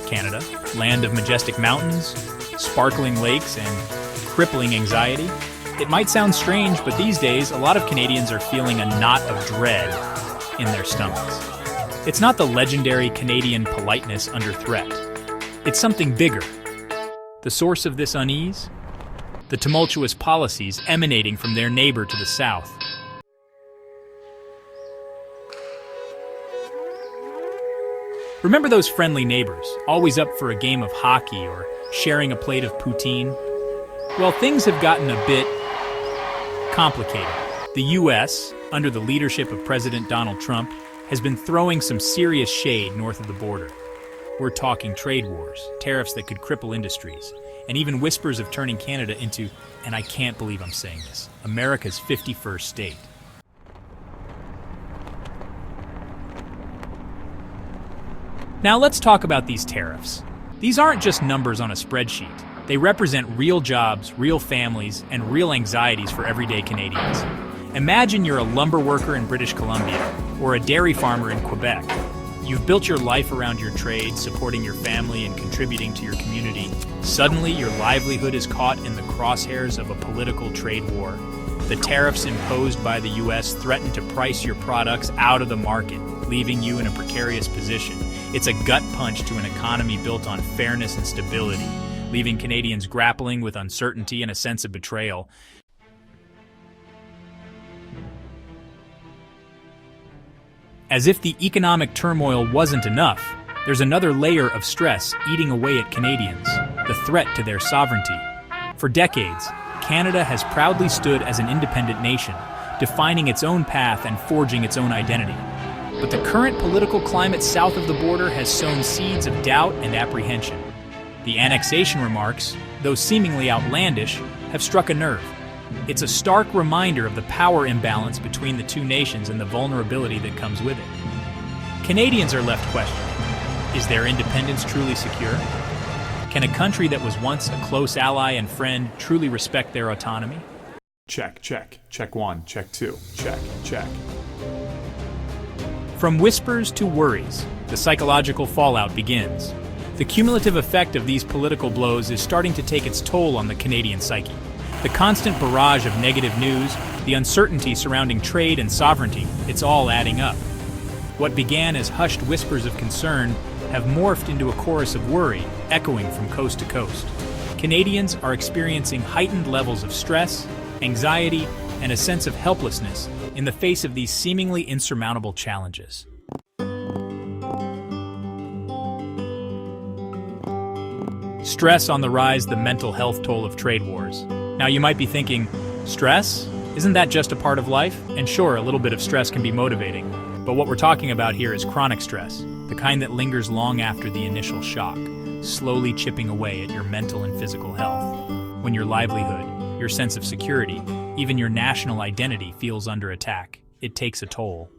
Canada, land of majestic mountains, sparkling lakes, and crippling anxiety. It might sound strange, but these days, a lot of Canadians are feeling a knot of dread in their stomachs. It's not the legendary Canadian politeness under threat. It's something bigger. The source of this unease? The tumultuous policies emanating from their neighbor to the south. Remember those friendly neighbors, always up for a game of hockey or sharing a plate of poutine? Well, things have gotten a bit complicated. The U.S., under the leadership of President Donald Trump, has been throwing some serious shade north of the border. We're talking trade wars, tariffs that could cripple industries, and even whispers of turning Canada into, and I can't believe I'm saying this, America's 51st state. Now let's talk about these tariffs. These aren't just numbers on a spreadsheet. They represent real jobs, real families, and real anxieties for everyday Canadians. Imagine you're a lumber worker in British Columbia or a dairy farmer in Quebec. You've built your life around your trade, supporting your family and contributing to your community. Suddenly, your livelihood is caught in the crosshairs of a political trade war. The tariffs imposed by the U.S. threaten to price your products out of the market, leaving you in a precarious position. It's a gut punch to an economy built on fairness and stability, leaving Canadians grappling with uncertainty and a sense of betrayal. As if the economic turmoil wasn't enough, there's another layer of stress eating away at Canadians, the threat to their sovereignty. For decades, Canada has proudly stood as an independent nation, defining its own path and forging its own identity. But the current political climate south of the border has sown seeds of doubt and apprehension. The annexation remarks, though seemingly outlandish, have struck a nerve. It's a stark reminder of the power imbalance between the two nations and the vulnerability that comes with it. Canadians are left questioning, is their independence truly secure? Can a country that was once a close ally and friend truly respect their autonomy? Check, check. Check one, check two, check, check. From whispers to worries, the psychological fallout begins. The cumulative effect of these political blows is starting to take its toll on the Canadian psyche. The constant barrage of negative news, the uncertainty surrounding trade and sovereignty, it's all adding up. What began as hushed whispers of concern have morphed into a chorus of worry, echoing from coast to coast. Canadians are experiencing heightened levels of stress, anxiety, and a sense of helplessness in the face of these seemingly insurmountable challenges. Stress on the rise, the mental health toll of trade wars. Now you might be thinking, stress? Isn't that just a part of life? And sure, a little bit of stress can be motivating. But what we're talking about here is chronic stress, the kind that lingers long after the initial shock, slowly chipping away at your mental and physical health. When your livelihood, your sense of security, even your national identity feels under attack, it takes a toll.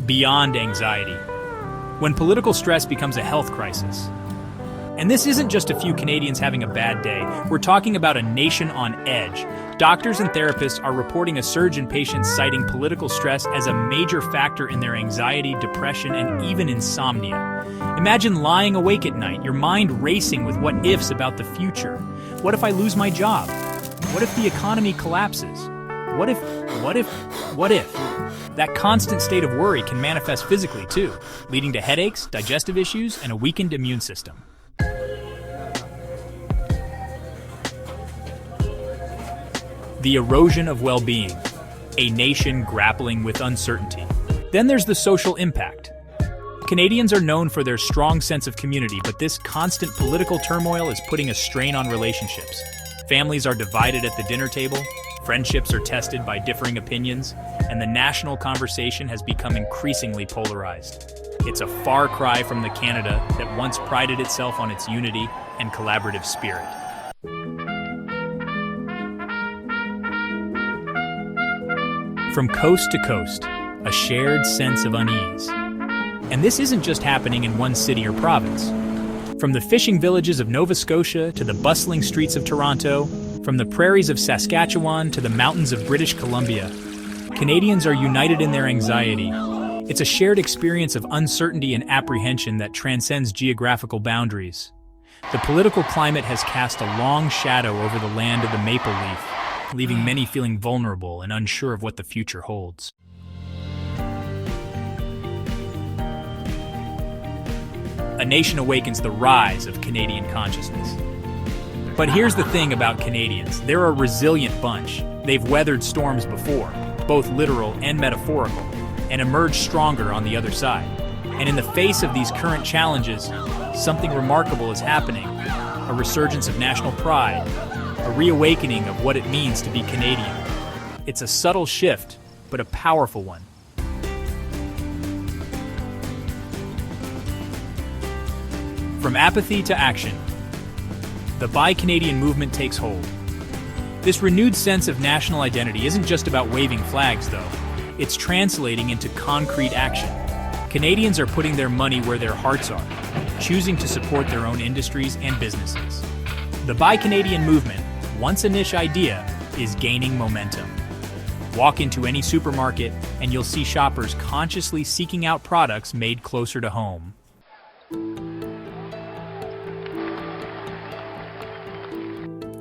Beyond anxiety. When political stress becomes a health crisis. And this isn't just a few Canadians having a bad day. We're talking about a nation on edge. Doctors and therapists are reporting a surge in patients citing political stress as a major factor in their anxiety, depression, and even insomnia. Imagine lying awake at night, your mind racing with what-ifs about the future. What if I lose my job? What if the economy collapses? What if? That constant state of worry can manifest physically too, leading to headaches, digestive issues, and a weakened immune system. The erosion of well-being, a nation grappling with uncertainty. Then there's the social impact. Canadians are known for their strong sense of community, but this constant political turmoil is putting a strain on relationships. Families are divided at the dinner table, friendships are tested by differing opinions, and the national conversation has become increasingly polarized. It's a far cry from the Canada that once prided itself on its unity and collaborative spirit. From coast to coast, a shared sense of unease. And this isn't just happening in one city or province. From the fishing villages of Nova Scotia to the bustling streets of Toronto, from the prairies of Saskatchewan to the mountains of British Columbia, Canadians are united in their anxiety. It's a shared experience of uncertainty and apprehension that transcends geographical boundaries. The political climate has cast a long shadow over the land of the maple leaf, leaving many feeling vulnerable and unsure of what the future holds. A nation awakens the rise of Canadian consciousness. But here's the thing about Canadians. They're a resilient bunch. They've weathered storms before, both literal and metaphorical, and emerged stronger on the other side. And in the face of these current challenges, something remarkable is happening. A resurgence of national pride, a reawakening of what it means to be Canadian. It's a subtle shift, but a powerful one. From apathy to action, the Buy Canadian movement takes hold. This renewed sense of national identity isn't just about waving flags, though. It's translating into concrete action. Canadians are putting their money where their hearts are, choosing to support their own industries and businesses. The Buy Canadian movement, once a niche idea, is gaining momentum. Walk into any supermarket and you'll see shoppers consciously seeking out products made closer to home.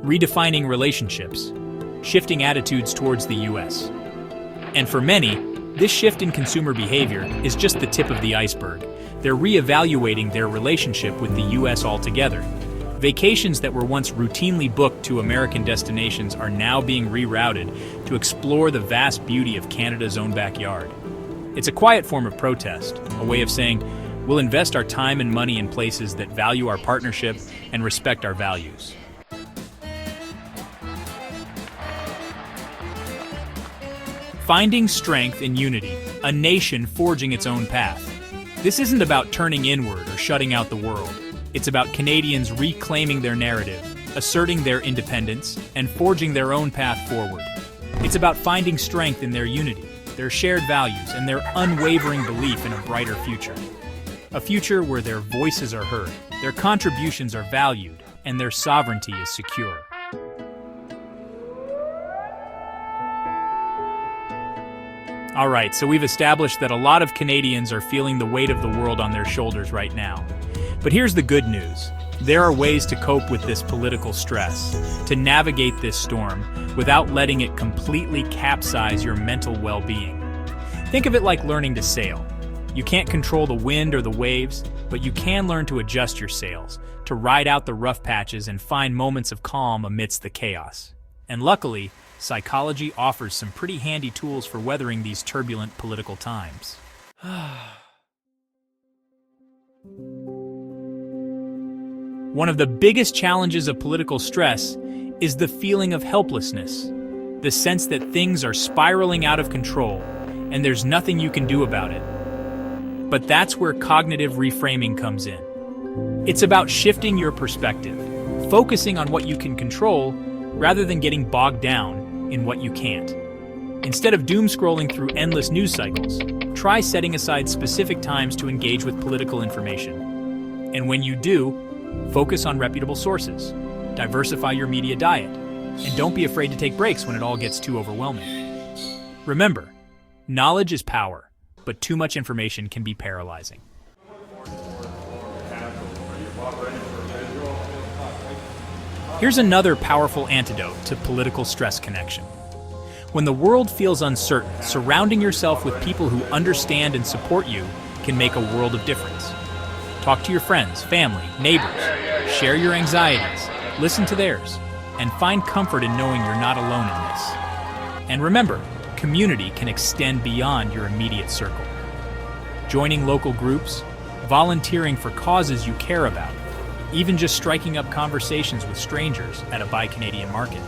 Redefining relationships, shifting attitudes towards the U.S. And for many, this shift in consumer behavior is just the tip of the iceberg. They're reevaluating their relationship with the U.S. altogether. Vacations that were once routinely booked to American destinations are now being rerouted to explore the vast beauty of Canada's own backyard. It's a quiet form of protest, a way of saying, we'll invest our time and money in places that value our partnership and respect our values. Finding strength in unity, a nation forging its own path. This isn't about turning inward or shutting out the world. It's about Canadians reclaiming their narrative, asserting their independence, and forging their own path forward. It's about finding strength in their unity, their shared values, and their unwavering belief in a brighter future. A future where their voices are heard, their contributions are valued, and their sovereignty is secure. All right, so we've established that a lot of Canadians are feeling the weight of the world on their shoulders right now. But here's the good news. There are ways to cope with this political stress, to navigate this storm without letting it completely capsize your mental well-being. Think of it like learning to sail. You can't control the wind or the waves, but you can learn to adjust your sails, to ride out the rough patches and find moments of calm amidst the chaos. And luckily, psychology offers some pretty handy tools for weathering these turbulent political times. One of the biggest challenges of political stress is the feeling of helplessness, the sense that things are spiraling out of control and there's nothing you can do about it. But that's where cognitive reframing comes in. It's about shifting your perspective, focusing on what you can control rather than getting bogged down in what you can't. Instead of doom-scrolling through endless news cycles, try setting aside specific times to engage with political information. And when you do, focus on reputable sources, diversify your media diet, and don't be afraid to take breaks when it all gets too overwhelming. Remember, knowledge is power, but too much information can be paralyzing. Here's another powerful antidote to political stress connection. When the world feels uncertain, surrounding yourself with people who understand and support you can make a world of difference. Talk to your friends, family, neighbors. Share your anxieties, listen to theirs, and find comfort in knowing you're not alone in this. And remember, community can extend beyond your immediate circle. Joining local groups, volunteering for causes you care about, even just striking up conversations with strangers at a Buy Canadian market.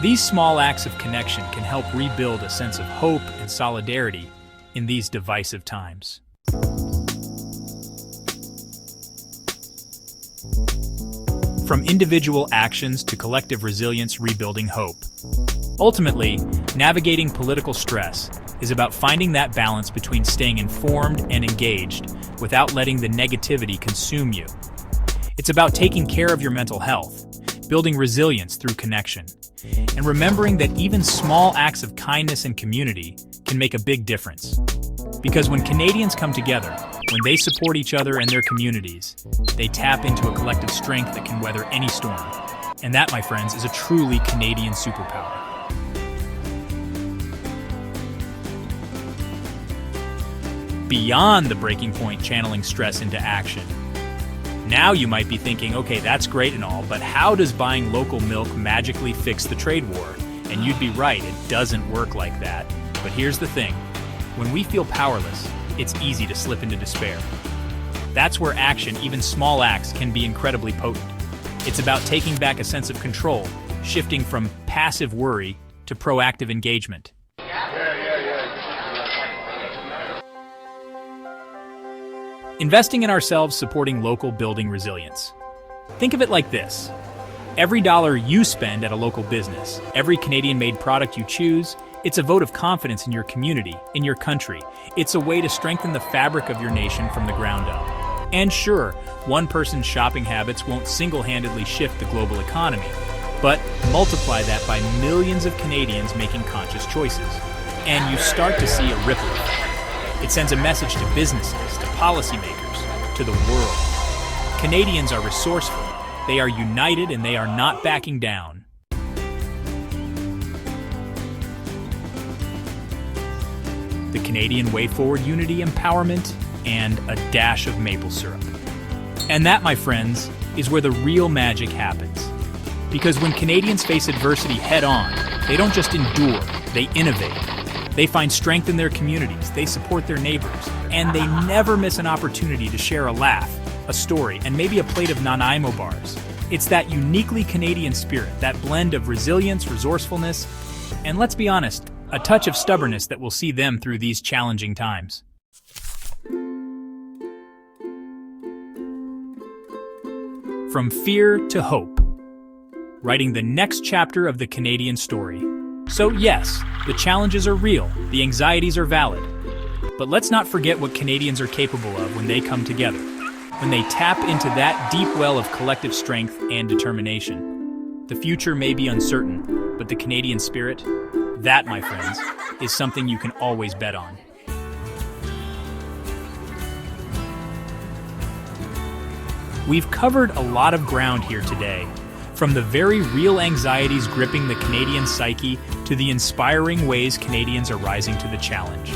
These small acts of connection can help rebuild a sense of hope and solidarity in these divisive times. From individual actions to collective resilience, rebuilding hope. Ultimately, navigating political stress is about finding that balance between staying informed and engaged without letting the negativity consume you. It's about taking care of your mental health, building resilience through connection, and remembering that even small acts of kindness and community can make a big difference. Because when Canadians come together, when they support each other and their communities, they tap into a collective strength that can weather any storm. And that, my friends, is a truly Canadian superpower. Beyond the breaking point channeling stress into action. Now you might be thinking, okay, that's great and all, but how does buying local milk magically fix the trade war? And you'd be right, it doesn't work like that. But here's the thing. When we feel powerless, it's easy to slip into despair. That's where action, even small acts, can be incredibly potent. It's about taking back a sense of control, shifting from passive worry to proactive engagement. Investing in ourselves, supporting local, building resilience. Think of it like this. Every dollar you spend at a local business, every Canadian-made product you choose, it's a vote of confidence in your community, in your country. It's a way to strengthen the fabric of your nation from the ground up. And sure, one person's shopping habits won't single-handedly shift the global economy, but multiply that by millions of Canadians making conscious choices. And you start to see a ripple effect. It sends a message to businesses, to policymakers, to the world. Canadians are resourceful, they are united, and they are not backing down. The Canadian way forward: unity, empowerment, and a dash of maple syrup. And that, my friends, is where the real magic happens. Because when Canadians face adversity head on, they don't just endure, they innovate. They find strength in their communities, they support their neighbors, and they never miss an opportunity to share a laugh, a story, and maybe a plate of Nanaimo bars. It's that uniquely Canadian spirit, that blend of resilience, resourcefulness, and let's be honest, a touch of stubbornness that will see them through these challenging times. From fear to hope, writing the next chapter of the Canadian story. So yes, the challenges are real, the anxieties are valid, but let's not forget what Canadians are capable of when they come together, when they tap into that deep well of collective strength and determination. The future may be uncertain, but the Canadian spirit, that, my friends, is something you can always bet on. We've covered a lot of ground here today, from the very real anxieties gripping the Canadian psyche to the inspiring ways Canadians are rising to the challenge.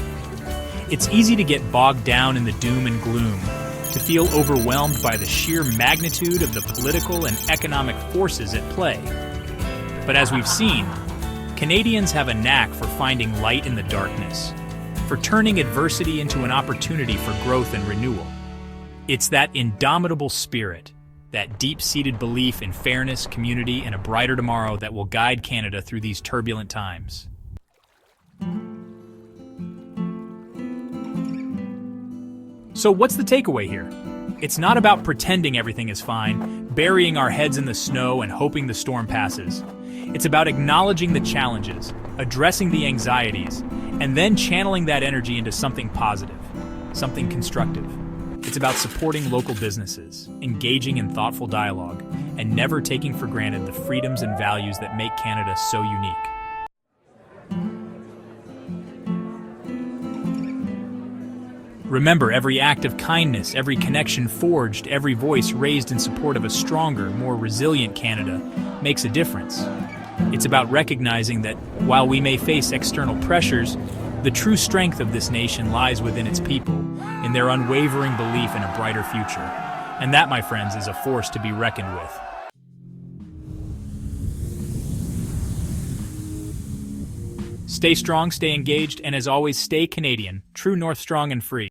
It's easy to get bogged down in the doom and gloom, to feel overwhelmed by the sheer magnitude of the political and economic forces at play. But as we've seen, Canadians have a knack for finding light in the darkness, for turning adversity into an opportunity for growth and renewal. It's that indomitable spirit, that deep-seated belief in fairness, community, and a brighter tomorrow that will guide Canada through these turbulent times. So what's the takeaway here? It's not about pretending everything is fine, burying our heads in the snow and hoping the storm passes. It's about acknowledging the challenges, addressing the anxieties, and then channeling that energy into something positive, something constructive. It's about supporting local businesses, engaging in thoughtful dialogue, and never taking for granted the freedoms and values that make Canada so unique. Remember, every act of kindness, every connection forged, every voice raised in support of a stronger, more resilient Canada makes a difference. It's about recognizing that while we may face external pressures, the true strength of this nation lies within its people, in their unwavering belief in a brighter future. And that, my friends, is a force to be reckoned with. Stay strong, stay engaged, and as always, stay Canadian, true north, strong, and free.